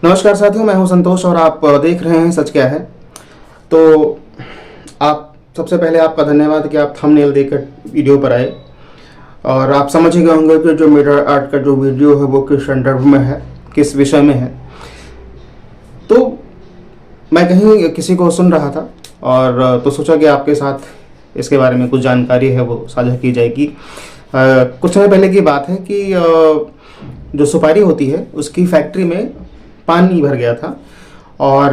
नमस्कार साथियों, मैं हूं संतोष और आप देख रहे हैं सच क्या है। तो आप सबसे पहले आपका धन्यवाद कि आप थंबनेल देखकर वीडियो पर आए और आप समझ ही गए होंगे कि जो मेरा आर्ट का जो वीडियो है वो किस संदर्भ में है, किस विषय में है। तो मैं कहीं किसी को सुन रहा था और तो सोचा कि आपके साथ इसके बारे में कुछ जानकारी है वो साझा की जाएगी। कुछ समय पहले की बात है कि जो सुपारी होती है उसकी फैक्ट्री में पानी भर गया था और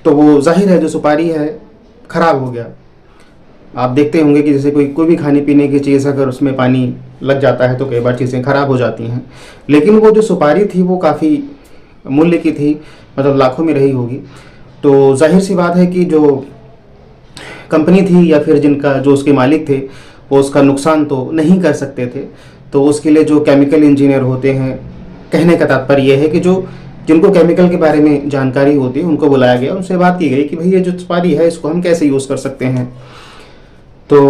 तो वो जाहिर है जो सुपारी है ख़राब हो गया। आप देखते होंगे कि जैसे कोई भी खाने पीने की चीज़ अगर उसमें पानी लग जाता है तो कई बार चीज़ें ख़राब हो जाती हैं। लेकिन वो जो सुपारी थी वो काफ़ी मूल्य की थी, मतलब लाखों में रही होगी। तो जाहिर सी बात है कि जो कंपनी थी या फिर जिनका जो उसके मालिक थे वो उसका नुकसान तो नहीं कर सकते थे। तो उसके लिए जो केमिकल इंजीनियर होते हैं, कहने का तात्पर्य यह है कि जो जिनको केमिकल के बारे में जानकारी होती है उनको बुलाया गया, उनसे बात की गई कि भाई ये जो सुपारी है इसको हम कैसे यूज़ कर सकते हैं। तो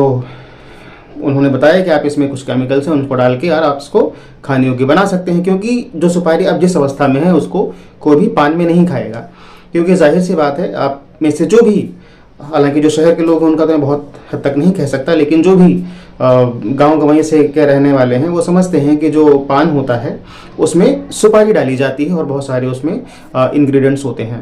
उन्होंने बताया कि आप इसमें कुछ केमिकल्स हैं उनको डाल के यार आप इसको खाने योग्य बना सकते हैं, क्योंकि जो सुपारी अब जिस अवस्था में है उसको कोई भी पान में नहीं खाएगा। क्योंकि जाहिर सी बात है आप में से जो भी, हालांकि जो शहर के लोग हैं उनका तो मैं बहुत हद तक नहीं कह सकता, लेकिन जो भी गांव गंवाई से के रहने वाले हैं वो समझते हैं कि जो पान होता है उसमें सुपारी डाली जाती है और बहुत सारे उसमें इंग्रेडिएंट्स होते हैं।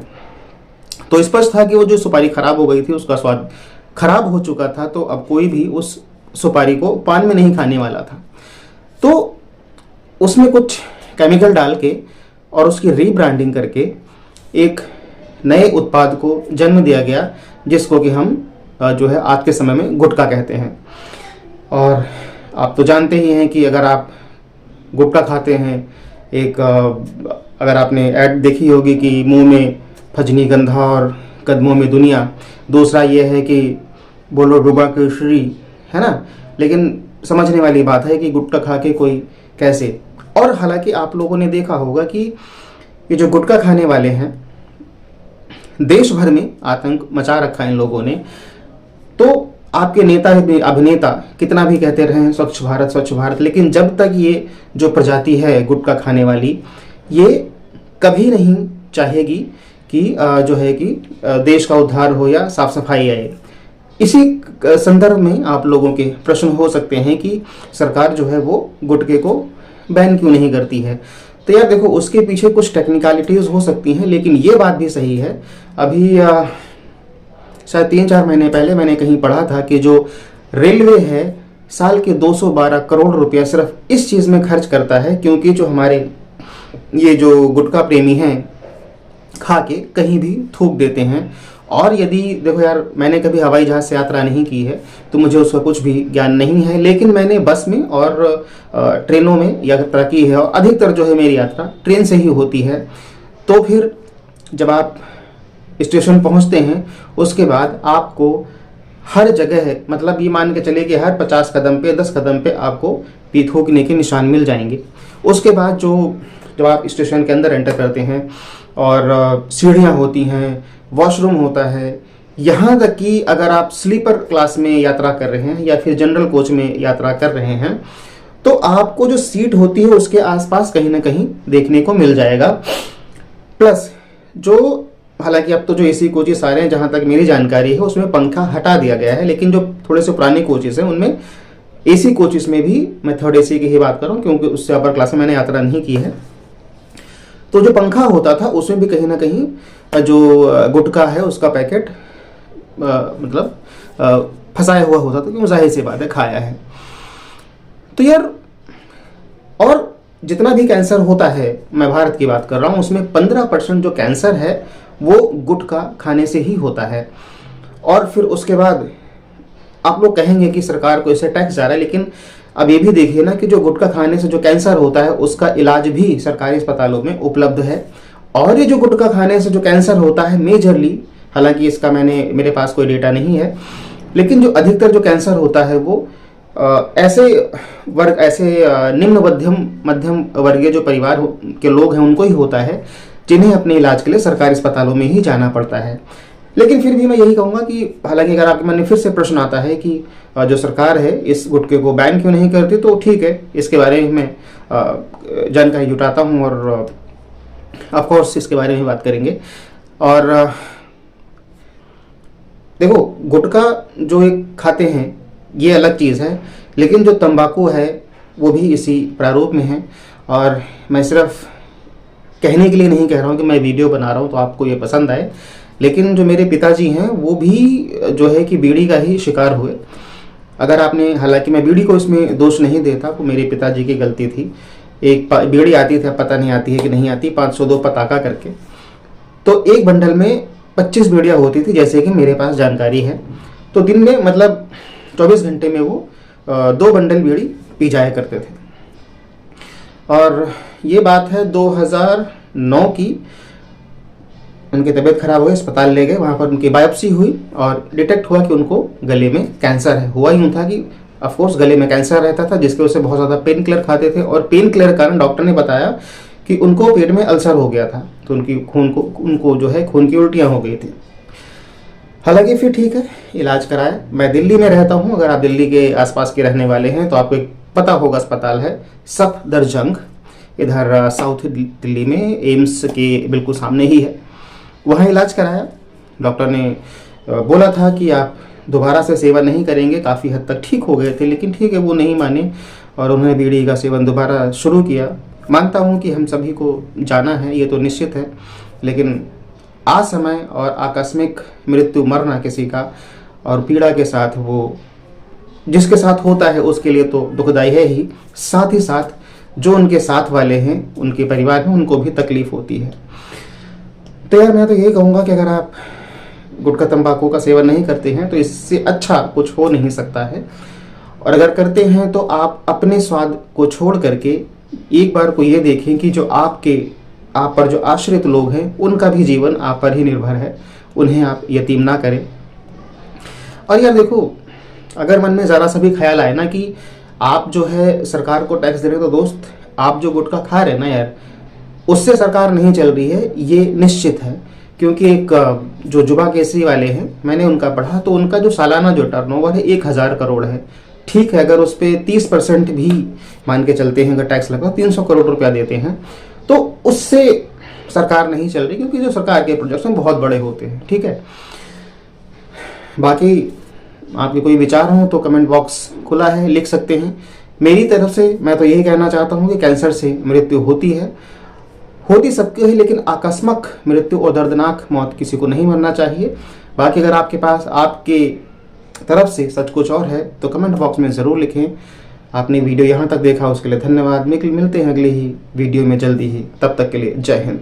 तो स्पष्ट था कि वो जो सुपारी खराब हो गई थी, उसका स्वाद खराब हो चुका था, तो अब कोई भी उस सुपारी को पान में नहीं खाने वाला था। तो उसमें कुछ केमिकल डाल के और उसकी रीब्रांडिंग करके एक नए उत्पाद को जन्म दिया गया, जिसको कि हम जो है आज के समय में गुटखा कहते हैं। और आप तो जानते ही हैं कि अगर आप गुटखा खाते हैं, एक अगर आपने ऐड देखी होगी कि मुंह में फजनी गंधा और कदमों में दुनिया, दूसरा ये है कि बोलो डूबा केसरी, है ना। लेकिन समझने वाली बात है कि गुटखा खा के कोई कैसे, और हालांकि आप लोगों ने देखा होगा कि ये जो गुटखा खाने वाले हैं देश भर में आतंक मचा रखा है इन लोगों ने। तो आपके नेता अभिनेता कितना भी कहते रहे स्वच्छ भारत, लेकिन जब तक ये जो प्रजाति है गुटखा खाने वाली, ये कभी नहीं चाहेगी कि जो है कि देश का उद्धार हो या साफ सफाई आए। इसी संदर्भ में आप लोगों के प्रश्न हो सकते हैं कि सरकार जो है वो गुटखे को बैन क्यों नहीं करती है। तो यार देखो, उसके पीछे कुछ टेक्निकलिटीज हो सकती हैं, लेकिन ये बात भी सही है। अभी शायद 3-4 महीने पहले मैंने कहीं पढ़ा था कि जो रेलवे है साल के 212 करोड़ रुपया सिर्फ इस चीज़ में खर्च करता है, क्योंकि जो हमारे ये जो गुटखा प्रेमी हैं खा के कहीं भी थूक देते हैं। और यदि देखो यार, मैंने कभी हवाई जहाज़ से यात्रा नहीं की है तो मुझे उसका कुछ भी ज्ञान नहीं है, लेकिन मैंने बस में और ट्रेनों में यात्रा की है और अधिकतर जो है मेरी यात्रा ट्रेन से ही होती है। तो फिर जब आप स्टेशन पहुंचते हैं उसके बाद आपको हर जगह, मतलब ये मान के चले कि हर 50 कदम पे 10 कदम पे आपको पी थूकने के निशान मिल जाएंगे। उसके बाद जब आप स्टेशन के अंदर एंटर करते हैं और सीढ़ियाँ होती हैं, वॉशरूम होता है, यहाँ तक कि अगर आप स्लीपर क्लास में यात्रा कर रहे हैं या फिर जनरल कोच में यात्रा कर रहे हैं तो आपको जो सीट होती है उसके आसपास कहीं ना कहीं देखने को मिल जाएगा। प्लस जो, हालांकि अब तो जो एसी कोचेस आ रहे हैं, जहाँ तक मेरी जानकारी है उसमें पंखा हटा दिया गया है, लेकिन जो थोड़े से पुराने कोचेस हैं उनमें एसी कोचेस में भी, मैं थर्ड एसी की ही बात कर रहा हूँ क्योंकि उससे अपर क्लास में मैंने यात्रा नहीं की है, तो जो पंखा होता था उसमें भी कहीं ना कहीं जो गुटखा है उसका पैकेट मतलब फंसाया हुआ होता था, क्योंकि जाहिर सी बात है खाया है। तो यार, और जितना भी कैंसर होता है, मैं भारत की बात कर रहा हूँ, उसमें 15% जो कैंसर है वो गुटखा खाने से ही होता है। और फिर उसके बाद आप लोग कहेंगे कि सरकार को इससे टैक्स जा रहा है, लेकिन अब ये भी देखिए ना कि जो गुटखा खाने से जो कैंसर होता है उसका इलाज भी सरकारी अस्पतालों में उपलब्ध है। और ये जो गुटखा खाने से जो कैंसर होता है मेजरली, हालांकि इसका मेरे पास कोई डेटा नहीं है, लेकिन जो अधिकतर जो कैंसर होता है वो ऐसे निम्न मध्यम वर्गीय जो परिवार के लोग हैं उनको ही होता है, जिन्हें अपने इलाज के लिए सरकारी अस्पतालों में ही जाना पड़ता है। लेकिन फिर भी मैं यही कहूँगा कि हालांकि अगर आपके मन में फिर से प्रश्न आता है कि जो सरकार है इस गुटखे को बैन क्यों नहीं करती, तो ठीक है, इसके बारे में जानकारी जुटाता हूँ और ऑफ कोर्स इसके बारे में बात करेंगे। और देखो, गुटखा जो एक खाते हैं ये अलग चीज़ है, लेकिन जो तंबाकू है वो भी इसी प्रारूप में है। और मैं सिर्फ कहने के लिए नहीं कह रहा हूँ कि मैं वीडियो बना रहा हूँ तो आपको ये पसंद आए, लेकिन जो मेरे पिताजी हैं वो भी जो है कि बीड़ी का ही शिकार हुए। अगर आपने, हालांकि मैं बीड़ी को इसमें दोष नहीं देता, वो मेरे पिताजी की गलती थी। एक बीड़ी आती थी, पता नहीं आती है कि नहीं आती, 502 पताका करके, तो एक बंडल में 25 बीड़ियाँ होती थी, जैसे कि मेरे पास जानकारी है। तो दिन में मतलब 24 घंटे में वो 2 बंडल बीड़ी पी जाया करते थे। और ये बात है 2009 की। उनकी तबीयत खराब हुई, अस्पताल ले गए, वहाँ पर उनकी बायोप्सी हुई और डिटेक्ट हुआ कि उनको गले में कैंसर है। हुआ यूँ था कि ऑफ कोर्स गले में कैंसर रहता था, जिसके वजह से बहुत ज़्यादा पेन किलर खाते थे, और पेन किलर के कारण डॉक्टर ने बताया कि उनको पेट में अल्सर हो गया था, तो उनको जो है खून की उल्टियाँ हो गई थी। हालांकि फिर ठीक है, इलाज कराया। मैं दिल्ली में रहता हूँ, अगर आप दिल्ली के आसपास के रहने वाले हैं तो आपको एक पता होगा, अस्पताल है सफदरजंग, इधर साउथ दिल्ली में एम्स के बिल्कुल सामने ही है। वहाँ इलाज कराया। डॉक्टर ने बोला था कि आप दोबारा से सेवन नहीं करेंगे, काफ़ी हद तक ठीक हो गए थे, लेकिन ठीक है वो नहीं माने और उन्होंने बीड़ी का सेवन दोबारा शुरू किया। मानता हूँ कि हम सभी को जाना है, ये तो निश्चित है, लेकिन असमय और आकस्मिक मृत्यु, मरना किसी का और पीड़ा के साथ, वो जिसके साथ होता है उसके लिए तो दुखदाई है ही, साथ ही साथ जो उनके साथ वाले हैं, उनके परिवार में, उनको भी तकलीफ होती है। तो यार मैं तो यही कहूँगा कि अगर आप गुटखा तंबाकू का सेवन नहीं करते हैं तो इससे अच्छा कुछ हो नहीं सकता है, और अगर करते हैं तो आप अपने स्वाद को छोड़ करके एक बार को ये देखें कि जो आप पर जो आश्रित लोग हैं उनका भी जीवन आप पर ही निर्भर है, उन्हें आप यतीम ना करें। और यार देखो, अगर मन में ज़रा सा भी ख्याल आए ना कि आप जो है सरकार को टैक्स दे रहे हो, तो दोस्त आप जो गुटखा खा रहे हैं ना यार, उससे सरकार नहीं चल रही है, ये निश्चित है। क्योंकि एक जो जुबा केसरी वाले हैं, मैंने उनका पढ़ा, तो उनका जो सालाना जो टर्नओवर है 1000 करोड़ है। ठीक है, अगर उस पर 30% भी मान के चलते हैं, अगर टैक्स लगा 300 करोड़ रुपया देते हैं, तो उससे सरकार नहीं चल रही, क्योंकि जो सरकार के प्रोजेक्ट्स हैं बहुत बड़े होते हैं। ठीक है, बाकी आपके कोई विचार हो तो कमेंट बॉक्स खुला है, लिख सकते हैं। मेरी तरफ से मैं तो यही कहना चाहता हूँ कि कैंसर से मृत्यु होती सबके है, लेकिन आकस्मिक मृत्यु और दर्दनाक मौत किसी को नहीं मरना चाहिए। बाकी अगर आपके पास आपके तरफ से सच कुछ और है तो कमेंट बॉक्स में ज़रूर लिखें। आपने वीडियो यहाँ तक देखा उसके लिए धन्यवाद। मिलते हैं अगली ही वीडियो में जल्दी ही, तब तक के लिए जय हिंद।